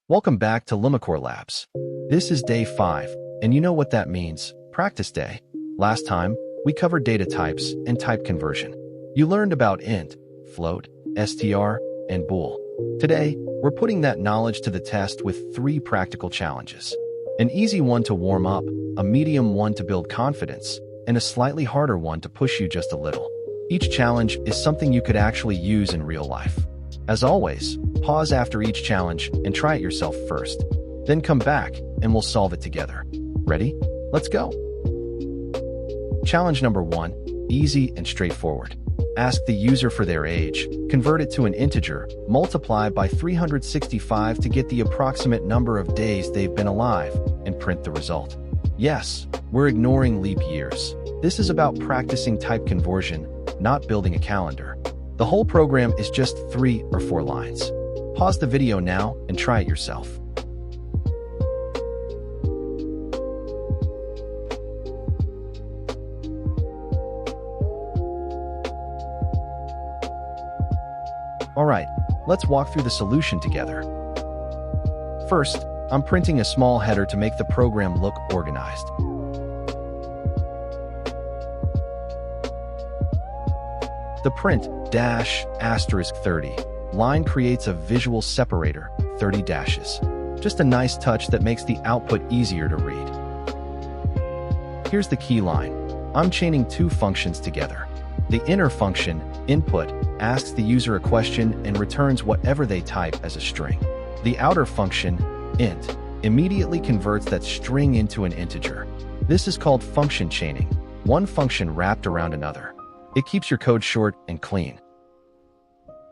Welcome back to Lumicore Labs. This is day 5, and you know what that means, practice day. Last time, we covered data types and type conversion. You learned about int, float, str, and bool. Today, we're putting that knowledge to the test with 3 practical challenges. An easy one to warm up, a medium one to build confidence, and a slightly harder one to push you just a little. Each challenge is something you could actually use in real life. As always, pause after each challenge and try it yourself first. Then come back and we'll solve it together. Ready? Let's go! Challenge number 1, easy and straightforward. Ask the user for their age, convert it to an integer, multiply by 365 to get the approximate number of days they've been alive, and print the result. Yes, we're ignoring leap years. This is about practicing type conversion, not building a calendar. The whole program is just 3 or 4 lines. Pause the video now and try it yourself. Alright, let's walk through the solution together. First, I'm printing a small header to make the program look organized. The print ***30 line creates a visual separator, 30 dashes. Just a nice touch that makes the output easier to read. Here's the key line. I'm chaining 2 functions together. The inner function, input, asks the user a question and returns whatever they type as a string. The outer function, int, immediately converts that string into an integer. This is called function chaining, one function wrapped around another. It keeps your code short and clean.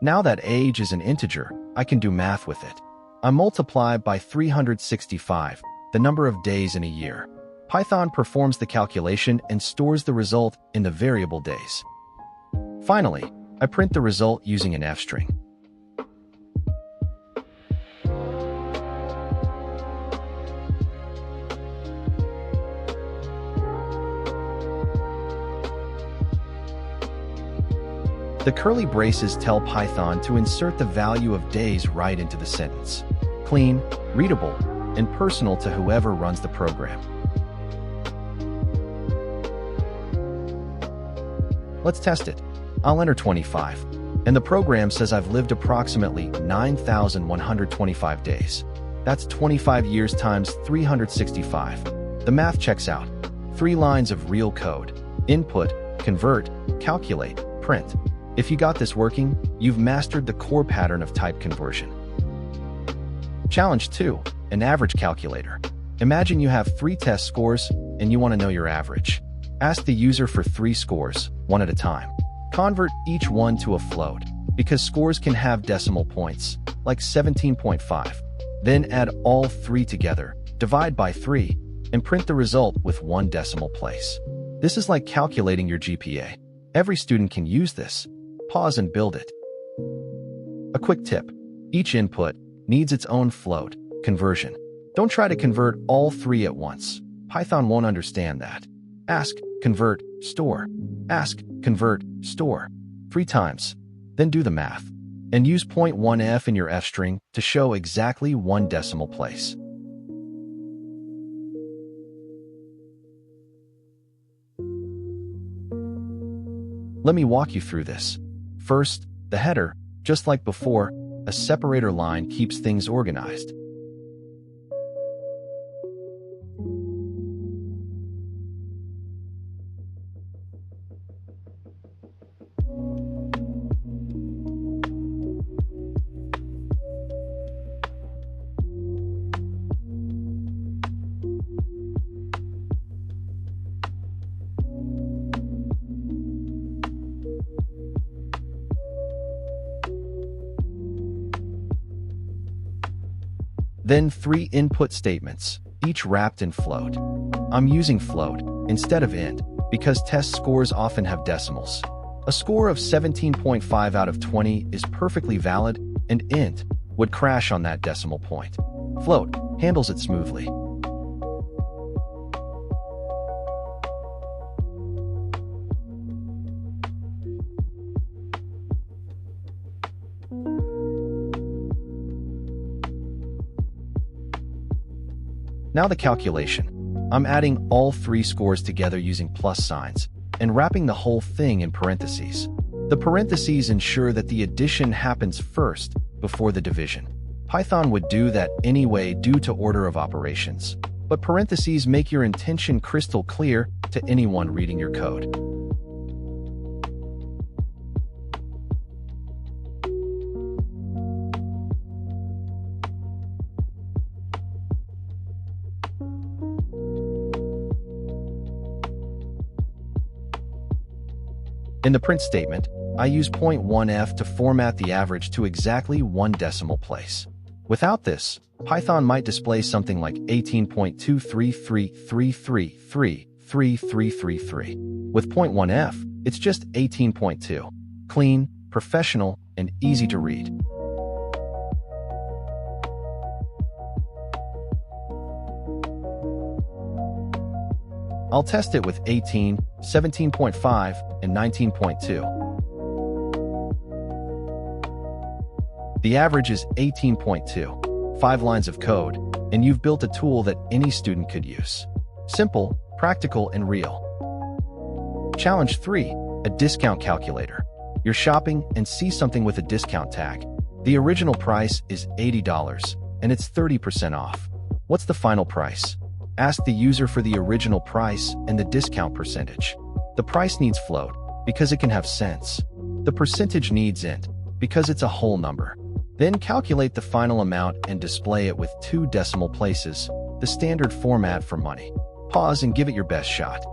Now that age is an integer, I can do math with it. I multiply by 365, the number of days in a year. Python performs the calculation and stores the result in the variable days. Finally, I print the result using an f string. The curly braces tell Python to insert the value of days right into the sentence. Clean, readable, and personal to whoever runs the program. Let's test it. I'll enter 25, and the program says I've lived approximately 9,125 days. That's 25 years times 365. The math checks out. 3 lines of real code. Input, convert, calculate, print. If you got this working, you've mastered the core pattern of type conversion. Challenge 2, an average calculator. Imagine you have 3 test scores and you want to know your average. Ask the user for 3 scores, one at a time. Convert each one to a float, because scores can have decimal points, like 17.5. Then add all 3 together, divide by 3, and print the result with 1 decimal place. This is like calculating your GPA. Every student can use this. Pause and build it. A quick tip. Each input needs its own float, conversion. Don't try to convert all 3 at once. Python won't understand that. Ask, convert, store. Ask, convert, store. 3 times. Then do the math. And use 0.1f in your f string to show exactly 1 decimal place. Let me walk you through this. First, the header, just like before, a separator line keeps things organized. Then 3 input statements, each wrapped in float. I'm using float instead of int because test scores often have decimals. A score of 17.5 out of 20 is perfectly valid, and int would crash on that decimal point. Float handles it smoothly. Now the calculation. I'm adding all three scores together using plus signs and wrapping the whole thing in parentheses. The parentheses ensure that the addition happens first before the division. Python would do that anyway due to order of operations, but parentheses make your intention crystal clear to anyone reading your code. In the print statement, I use 0.1f to format the average to exactly one decimal place. Without this, Python might display something like 18.23333333333. With 0.1f, it's just 18.2. Clean, professional, and easy to read. I'll test it with 18, 17.5, and 19.2. The average is 18.2. 5 lines of code, and you've built a tool that any student could use. Simple, practical, and real. Challenge 3, a discount calculator. You're shopping and see something with a discount tag. The original price is $80, and it's 30% off. What's the final price? Ask the user for the original price and the discount percentage. The price needs float, because it can have cents. The percentage needs int, because it's a whole number. Then calculate the final amount and display it with 2 decimal places, the standard format for money. Pause and give it your best shot.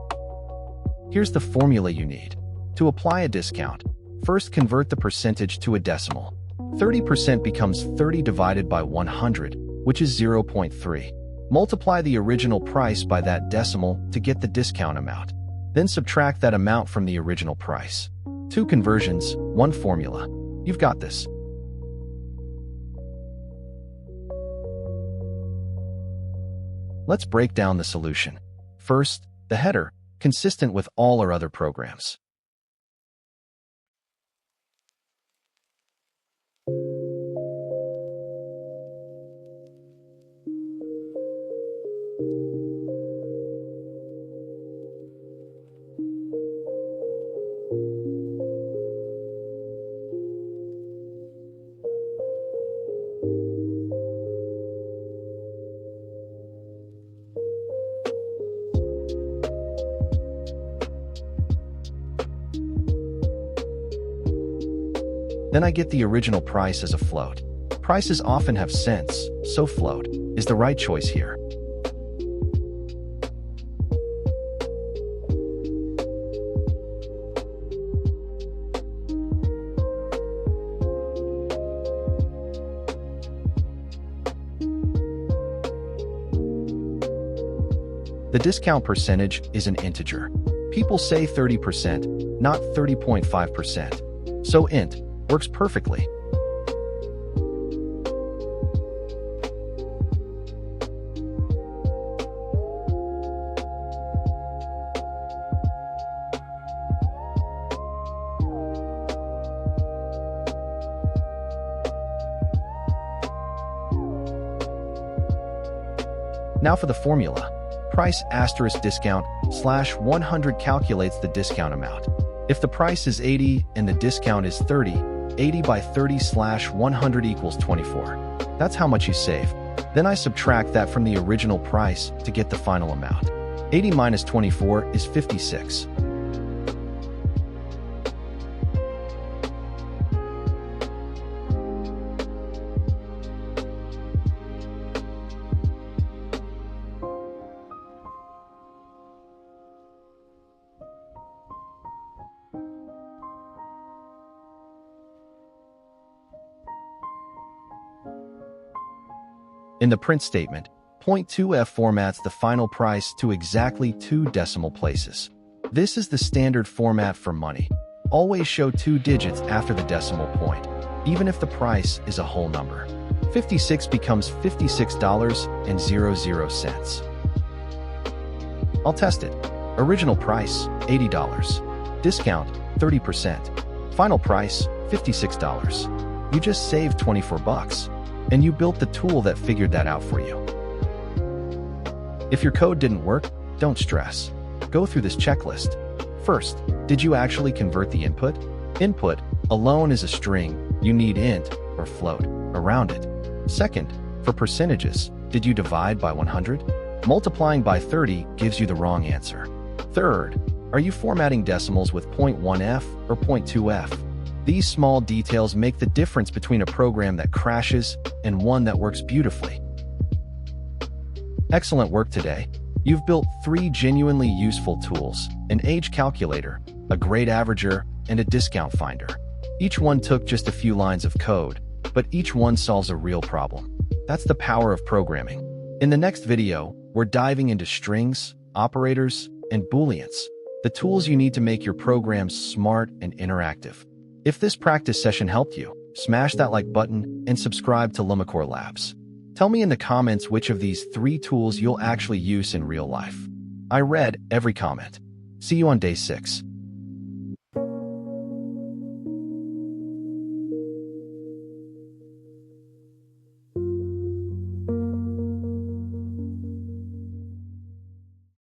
Here's the formula you need. To apply a discount, first convert the percentage to a decimal. 30% becomes 30 divided by 100, which is 0.3. Multiply the original price by that decimal to get the discount amount. Then subtract that amount from the original price. 2 conversions, 1 formula. You've got this. Let's break down the solution. First, the header, consistent with all our other programs. Then I get the original price as a float. Prices often have cents, so float is the right choice here. The discount percentage is an integer. People say 30%, not 30.5%. So int works perfectly. Now for the formula. Price * discount /100 calculates the discount amount. If the price is 80 and the discount is 30, 80 by 30 /100 equals 24. That's how much you save. Then I subtract that from the original price to get the final amount. 80 minus 24 is 56. In the print statement, 0.2f formats the final price to exactly 2 decimal places. This is the standard format for money. Always show 2 digits after the decimal point, even if the price is a whole number. 56 becomes $56.00. I'll test it. Original price, $80. Discount, 30%. Final price, $56. You just saved $24. And you built the tool that figured that out for you. If your code didn't work, don't stress. Go through this checklist. First, did you actually convert the input? Input alone is a string. You need int or float around it. Second, for percentages, did you divide by 100? Multiplying by 30 gives you the wrong answer. Third, are you formatting decimals with 0.1f or 0.2f? These small details make the difference between a program that crashes and one that works beautifully. Excellent work today. You've built 3 genuinely useful tools: an age calculator, a grade averager, and a discount finder. Each one took just a few lines of code, but each one solves a real problem. That's the power of programming. In the next video, we're diving into strings, operators, and booleans, the tools you need to make your programs smart and interactive. If this practice session helped you, smash that like button and subscribe to Lumicore Labs. Tell me in the comments which of these 3 tools you'll actually use in real life. I read every comment. See you on day 6.